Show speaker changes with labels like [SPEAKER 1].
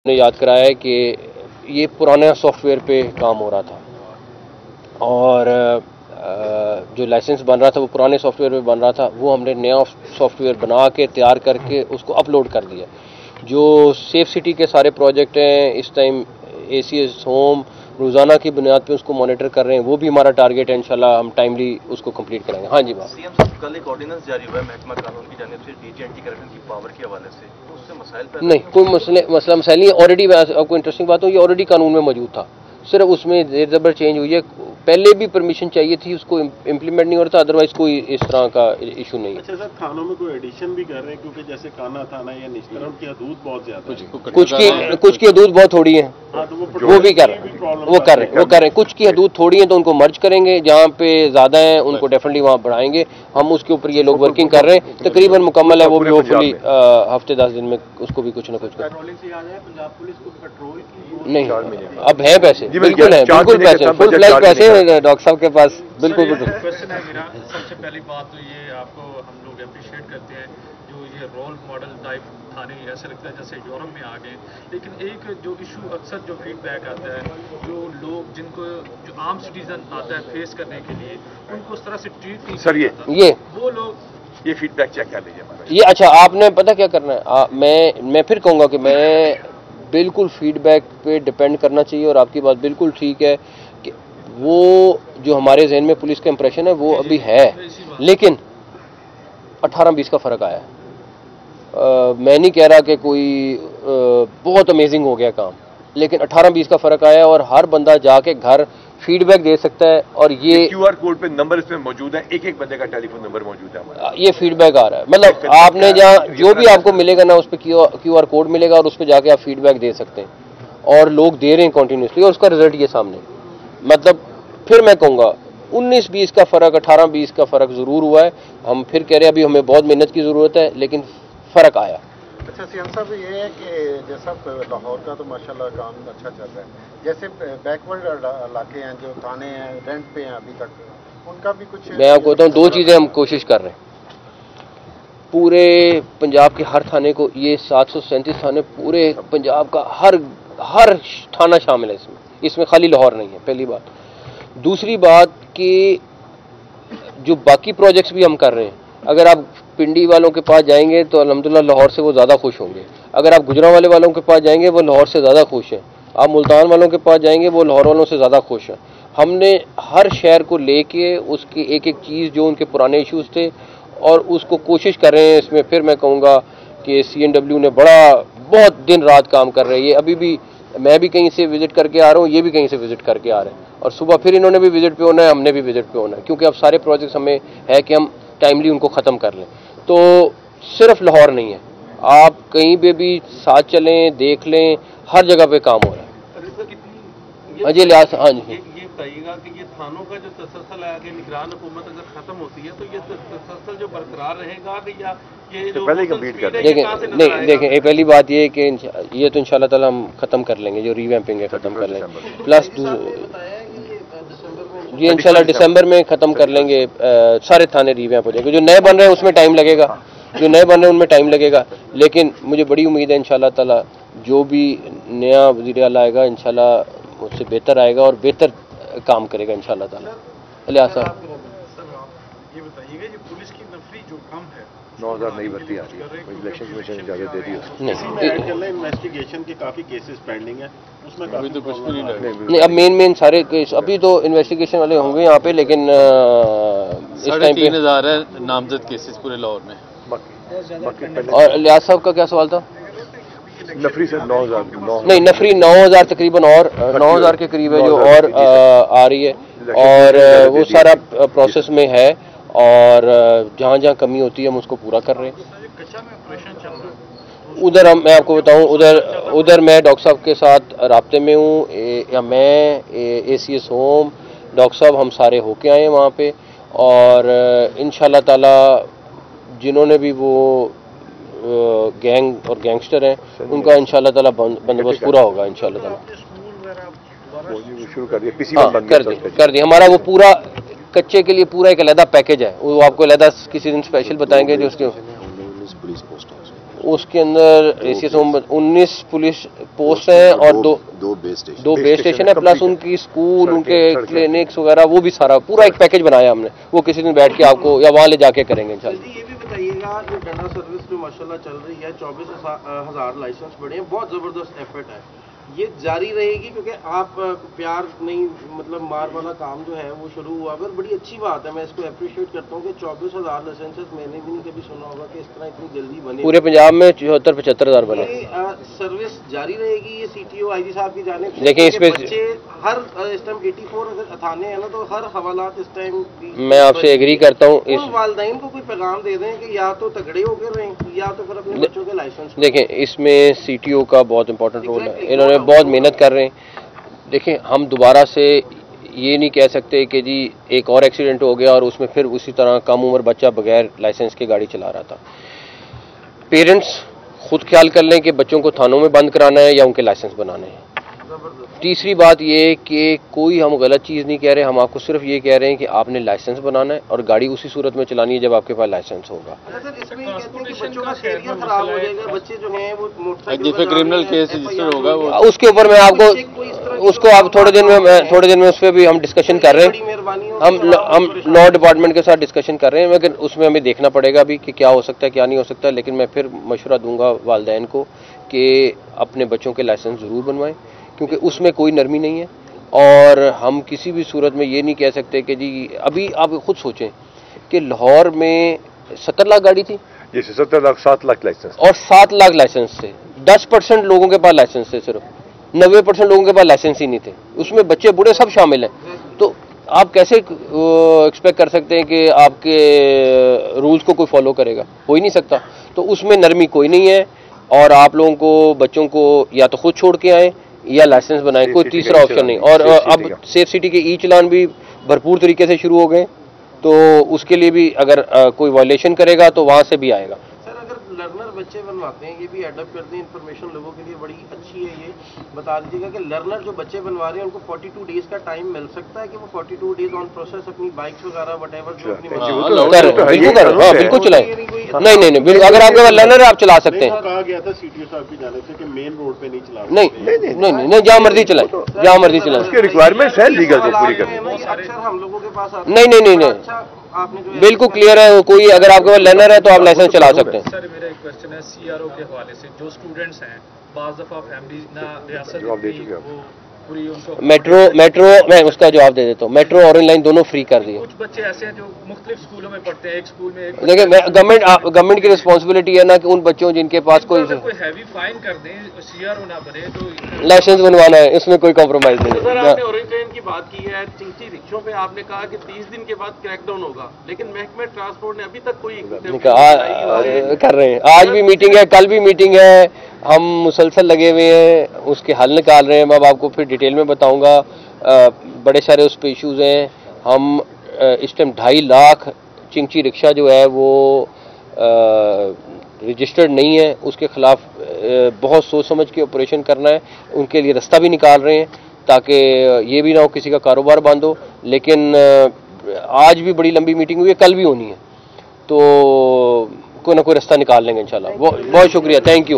[SPEAKER 1] ने याद कराया है कि ये पुराना सॉफ्टवेयर पे काम हो रहा था और जो लाइसेंस बन रहा था वो पुराने सॉफ्टवेयर पे बन रहा था, वो हमने नया सॉफ्टवेयर बना के तैयार करके उसको अपलोड कर दिया। जो सेफ सिटी के सारे प्रोजेक्ट हैं इस टाइम ACS होम रोज़ाना की बुनियाद पे उसको मॉनिटर कर रहे हैं, वो भी हमारा टारगेट है, इंशाल्लाह हम टाइमली उसको कंप्लीट करेंगे। हाँ जी बात।
[SPEAKER 2] सीएम साहब, कल एक ऑर्डिनेंस जारी हुआ है महकमा कानून की जानिब से DG एंटी करप्शन की पावर के हवाले से, तो उससे मसाइल पैदा
[SPEAKER 1] नहीं, कोई मसला मसाइल नहीं, ऑलरेडी आपको इंटरेस्टिंग बात हो, ये ऑलरेडी कानून में मौजूद था, सिर्फ उसमें देर ज़बर चेंज हुई है। पहले भी परमिशन चाहिए थी, उसको इम्प्लीमेंट नहीं हो रहा था, अदरवाइज कोई इस तरह का इशू नहीं है।
[SPEAKER 3] अच्छा सर, थानों में कोई एडिशन भी कर रहे हैं, क्योंकि जैसे काना थाना या निश्चित उनकी हदूद बहुत ज्यादा है।
[SPEAKER 1] कुछ की हदूद बहुत थोड़ी है,
[SPEAKER 3] हाँ, तो
[SPEAKER 1] वो भी कर रहे हैं, वो कर रहे हैं। कुछ की हदूद थोड़ी है तो उनको मर्ज करेंगे, जहाँ पे ज़्यादा है उनको डेफिनेटली वहाँ बढ़ाएंगे। हम उसके ऊपर ये लोग वर्किंग कर रहे हैं, तकरीबन मुकम्मल है वो भी, होपफुली हफ्ते 10 दिन में उसको भी कुछ ना कुछ कर। नहीं, अब है पैसे, बिल्कुल है, बिल्कुल पैसे, फुल फ्लैश पैसे डॉक्टर साहब के पास, बिल्कुल बिल्कुल।
[SPEAKER 4] क्वेश्चन है मेरा, सबसे पहली बात तो ये आपको हम लोग अप्रिशिएट करते हैं जो ये रोल मॉडल टाइप थाने, ऐसा लगता है जैसे यूरोप में आ गए। लेकिन एक जो इशू अक्सर जो फीडबैक आता है, जो लोग जिनको जो आम सिटीजन आता है फेस करने के लिए, उनको उस तरह से ट्रीट नहीं
[SPEAKER 5] सर,
[SPEAKER 4] ये वो लोग
[SPEAKER 5] ये फीडबैक चेक कर लीजिए हमारा।
[SPEAKER 1] ये अच्छा, आपने पता क्या करना है, मैं फिर कहूँगा कि मैं बिल्कुल फीडबैक पे डिपेंड करना चाहिए, और आपकी बात बिल्कुल ठीक है कि वो जो हमारे जहन में पुलिस का इंप्रेशन है वो अभी है, लेकिन 18-20 का फ़र्क आया है। मैं नहीं कह रहा कि कोई बहुत अमेजिंग हो गया काम, लेकिन 18-20 का फ़र्क आया है, और हर बंदा जाके घर फीडबैक दे सकता है। और ये
[SPEAKER 5] QR कोड पे नंबर इसमें मौजूद है, एक एक बंदे का टेलीफोन नंबर मौजूद है हमारा,
[SPEAKER 1] ये फीडबैक आ रहा है। मतलब आपने जहाँ जो भी आपको मिलेगा ना, उस पर QR कोड मिलेगा और उस पर जाके आप फीडबैक दे सकते हैं, और लोग दे रहे हैं कॉन्टीन्यूसली, और उसका रिजल्ट ये सामने। मतलब फिर मैं कहूँगा 19-20 का फ़र्क, 18-20 का फ़र्क ज़रूर हुआ है। हम फिर कह रहे हैं अभी हमें बहुत मेहनत की ज़रूरत है, लेकिन फ़र्क आया।
[SPEAKER 6] अच्छा सीएम साहब, ये है कि जैसा लाहौर का तो माशाल्लाह काम अच्छा चल रहा है, जैसे बैकवर्ड इलाके हैं जो थाने हैं रेंट पे हैं अभी तक, उनका भी कुछ।
[SPEAKER 1] मैं आपको बताऊँ, 2 चीज़ें हम कोशिश कर रहे हैं। पूरे पंजाब के हर थाने को, ये 737 थाने पूरे पंजाब का हर थाना शामिल है इसमें खाली लाहौर नहीं है, पहली बात। दूसरी बात कि जो बाकी प्रोजेक्ट्स भी हम कर रहे हैं, अगर आप पिंडी वालों के पास जाएंगे तो अल्हम्दुलिल्लाह लाहौर से वो ज़्यादा खुश होंगे। अगर आप गुजरांवाले वालों के पास जाएंगे वो लाहौर से ज़्यादा खुश हैं। आप मुल्तान वालों के पास जाएंगे वो लाहौर वालों से ज़्यादा खुश हैं। हमने हर शहर को लेके उसकी एक एक चीज़ जो उनके पुराने इश्यूज़ थे, और उसको कोशिश कर रहे हैं। इसमें फिर मैं कहूँगा कि CNW ने बहुत दिन रात काम कर रहे हैं। ये अभी भी, मैं भी कहीं से विज़िट करके आ रहा हूँ, ये भी कहीं से विज़िट करके आ रहे हैं, और सुबह फिर इन्होंने भी विज़िट पे होना है, हमने भी विज़िट पे होना है, क्योंकि अब सारे प्रोजेक्ट्स हमें है कि हम टाइमली उनको ख़त्म कर लें। तो सिर्फ लाहौर नहीं है, आप कहीं पे भी साथ चलें, देख लें, हर जगह पे काम हो रहा है। अजय लिहाज, हाँ जी,
[SPEAKER 3] ये बताइएगा कि ये थानों का जो तसलसल है कि निगरान हुकूमत अगर खत्म होती है तो ये तसलसल जो बरकरार रहेगा, कि या ये जो
[SPEAKER 5] पहले कंप्लीट कर
[SPEAKER 1] देखें ये पहली बात ये है कि ये तो इंशाल्लाह ताला हम ख़त्म कर लेंगे, जो रीवैम्पिंग है ख़त्म कर लेंगे। प्लस ये इंशाल्लाह दिसंबर में ख़त्म कर लेंगे, सारे थाने रीवैम्प हो जाएंगे। जो नए बन रहे हैं उसमें टाइम लगेगा, उनमें टाइम लगेगा, लेकिन मुझे बड़ी उम्मीद है इंशाल्लाह ताला जो भी नया वज़ीर आला आएगा इंशाल्लाह उससे बेहतर आएगा और बेहतर काम करेगा इंशाल्लाह ताला। लिहाज साहब,
[SPEAKER 4] ये बताइएगा जो पुलिस की नफरी जो कम है,
[SPEAKER 5] 9000 नई भर्ती आ रही है, इलेक्शन कमीशन इजाजत दे दी
[SPEAKER 3] है। इन्वेस्टिगेशन के काफी केसेस पेंडिंग है, उसमें काफी तो कुछ भी
[SPEAKER 1] नहीं। अब मेन सारे केस अभी तो इन्वेस्टिगेशन वाले होंगे यहाँ पे, लेकिन इस टाइम पे
[SPEAKER 7] 3000 है नामजद केसेस पूरे लाहौर में।
[SPEAKER 1] और लिहाज साहब का क्या सवाल था?
[SPEAKER 5] नफरी से 9000
[SPEAKER 1] नहीं, नफरी 9000 तकरीबन, और 9000 के करीब है जो और आ रही है, और वो सारा प्रोसेस में है, और जहाँ जहाँ कमी होती है हम उसको पूरा कर रहे हैं। उधर मैं आपको बताऊं, उधर मैं डॉक्टर साहब के साथ राब्ते में हूँ, या मैं ACS होम डॉक्टर साहब हम सारे होके आए हैं वहाँ पे, और इंशाल्लाह ताला जिन्होंने भी वो गैंग और गैंगस्टर हैं उनका इंशाल्लाह ताला बंदोबस्त पूरा होगा इंशाल्लाह ताला।
[SPEAKER 5] शुरू कर दिया, PC1
[SPEAKER 1] कर दिया हमारा वो पूरा कच्चे के लिए पूरा एक अलग पैकेज है, वो आपको अलग किसी दिन स्पेशल बताएंगे जो उसके उसके अंदर ACS 19 पुलिस पोस्ट हैं और दो बेस स्टेशन है, प्लस उनकी स्कूल, उनके क्लिनिक्स वगैरह, वो भी सारा पूरा एक पैकेज बनाया हमने। वो किसी दिन बैठ के आपको या वहाँ ले जाके करेंगे इंशाल्लाह।
[SPEAKER 3] ये भी बताइएगा, ये डंडा सर्विस जो माशाल्लाह चल रही है, 24,000 लाइसेंस बढ़े हैं, बहुत ज़बरदस्त एफर्ट है, ये जारी रहेगी? क्योंकि आप प्यार नहीं, मतलब मार वाला काम जो है वो शुरू हुआ, पर बड़ी अच्छी बात है, मैं इसको अप्रिशिएट करता हूँ कि 24,000 लाइसेंसेस मैंने भी नहीं कभी सुना होगा कि इस तरह इतनी जल्दी बने।
[SPEAKER 1] पूरे पंजाब में 74-75,000 बने।
[SPEAKER 3] सर्विस जारी रहेगी? ये CTO IG साहब की जानिब
[SPEAKER 1] देखिए इसमें
[SPEAKER 3] बच्चे हर इस टाइम 84 अगर थाने हैं ना, तो हर हवालात इस टाइम
[SPEAKER 1] मैं आपसे एग्री करता हूँ। इस
[SPEAKER 3] वालिदैन को कोई पैगाम दे दें कि या तो तगड़े होकर रहें या तो फिर अपने बच्चों के लाइसेंस।
[SPEAKER 1] देखें इसमें CTO का बहुत इंपॉर्टेंट रोल है, इन्होंने बहुत मेहनत कर रहे हैं। देखें हम दोबारा से ये नहीं कह सकते कि जी एक और एक्सीडेंट हो गया और उसमें फिर उसी तरह कम उम्र बच्चा बगैर लाइसेंस के गाड़ी चला रहा था। पेरेंट्स खुद ख्याल कर लें कि बच्चों को थानों में बंद कराना है या उनके लाइसेंस बनाने हैं। तीसरी बात ये कि कोई हम गलत चीज़ नहीं कह रहे, हम आपको सिर्फ ये कह रहे हैं कि आपने लाइसेंस बनाना है और गाड़ी उसी सूरत में चलानी है जब आपके पास लाइसेंस होगा।
[SPEAKER 7] जिस पे क्रिमिनल केस रजिस्टर होगा वो
[SPEAKER 1] उसके ऊपर मैं आपको उसको आप थोड़े दिन में उस पर भी हम डिस्कशन कर रहे हैं। हम लॉ डिपार्टमेंट के साथ डिस्कशन कर रहे हैं, लेकिन उसमें हमें देखना पड़ेगा भी कि क्या हो सकता है क्या नहीं हो सकता। लेकिन मैं फिर मशवरा दूंगा वालिदैन को कि अपने बच्चों के लाइसेंस ज़रूर बनवाएं, क्योंकि उसमें कोई नरमी नहीं है। और हम किसी भी सूरत में ये नहीं कह सकते कि जी, अभी आप खुद सोचें कि लाहौर में 70 लाख गाड़ी थी,
[SPEAKER 5] जैसे 70 लाख 7 लाख लाइसेंस,
[SPEAKER 1] और 7 लाख लाइसेंस थे। 10% लोगों के पास लाइसेंस थे, सिर्फ 90% लोगों के पास लाइसेंस ही नहीं थे। उसमें बच्चे बूढ़े सब शामिल हैं। तो आप कैसे एक्सपेक्ट कर सकते हैं कि आपके रूल्स को कोई फॉलो करेगा? हो ही नहीं सकता। तो उसमें नरमी कोई नहीं है, और आप लोगों को बच्चों को या तो खुद छोड़ के आए या लाइसेंस बनाएं, कोई तीसरा ऑप्शन नहीं। और अब सेफ सिटी के चालान भी भरपूर तरीके से शुरू हो गए, तो उसके लिए भी अगर कोई वायलेशन करेगा तो वहां से भी आएगा।
[SPEAKER 3] सर अगर लर्नर बच्चे बनवाते हैं, ये भी एडअप करते हैं, इन्फॉर्मेशन लोगों के लिए बड़ी अच्छी है, ये बता दीजिएगा कि लर्नर जो बच्चे बनवा रहे हैं उनको 42 डेज का टाइम मिल सकता है कि वो 42 डेज ऑन प्रोसेस अपनी बाइक्स वगैरह वटेवर जो अपनी
[SPEAKER 1] बिल्कुल चलाएं। नहीं, अगर आपके पास लर्नर है आप चला सकते हैं।
[SPEAKER 6] कहा गया था CTO साहब की जानिब से कि मेन रोड पे नहीं चला।
[SPEAKER 1] नहीं, जहाँ मर्जी चलाएं, जहाँ मर्जी चलाएं।
[SPEAKER 5] उसके रिक्वायरमेंट्स है लीगल तो पूरी करनी।
[SPEAKER 3] अक्सर हम लोगों के पास
[SPEAKER 1] नहीं, बिल्कुल क्लियर है। कोई अगर आपके पास लर्नर है तो आप लाइसेंस चला सकते हैं।
[SPEAKER 4] सर मेरा एक क्वेश्चन है CRO के हवाले से, जो स्टूडेंट्स हैं बाज़ दफ़ा फैमिली ना रियासत वो पूरी उनको
[SPEAKER 1] मेट्रो मैं उसका जवाब दे देता हूँ। मेट्रो और लाइन दोनों फ्री कर दिए।
[SPEAKER 4] कुछ बच्चे ऐसे हैं जो मुख्तलिफ स्कूलों में पढ़ते हैं, एक स्कूल में एक
[SPEAKER 1] देखिए गवर्नमेंट की रिस्पॉन्सिबिलिटी है ना कि उन बच्चों जिनके पास कोई
[SPEAKER 4] हैवी फाइन कर दें, CRO ना बने, तो
[SPEAKER 1] लाइसेंस बनवाना है, इसमें कोई कॉम्प्रोमाइज नहीं
[SPEAKER 3] सर
[SPEAKER 1] है।
[SPEAKER 3] आपने ऑरेंज ट्रेन की बात की है, चिंची रिक्शों पे आपने कहा कि 30 दिन के बाद क्रैकडाउन होगा, लेकिन महकमे ट्रांसपोर्ट ने अभी तक कोई
[SPEAKER 1] कर रहे हैं। आज भी मीटिंग है, कल भी मीटिंग है, हम मुसलसल लगे हुए हैं, उसके हल निकाल रहे हैं। मैं अब आपको फिर डिटेल में बताऊंगा। बड़े सारे उस पर इशूज़ हैं। हम इस टाइम 2.5 लाख चिंची रिक्शा जो है वो रजिस्टर्ड नहीं है, उसके खिलाफ बहुत सोच समझ के ऑपरेशन करना है। उनके लिए रास्ता भी निकाल रहे हैं ताकि ये भी ना हो किसी का कारोबार बंद हो। लेकिन आज भी बड़ी लंबी मीटिंग हुई है, कल भी होनी है, तो कोई ना कोई रास्ता निकाल लेंगे इंशाल्लाह। बहुत शुक्रिया, थैंक यू।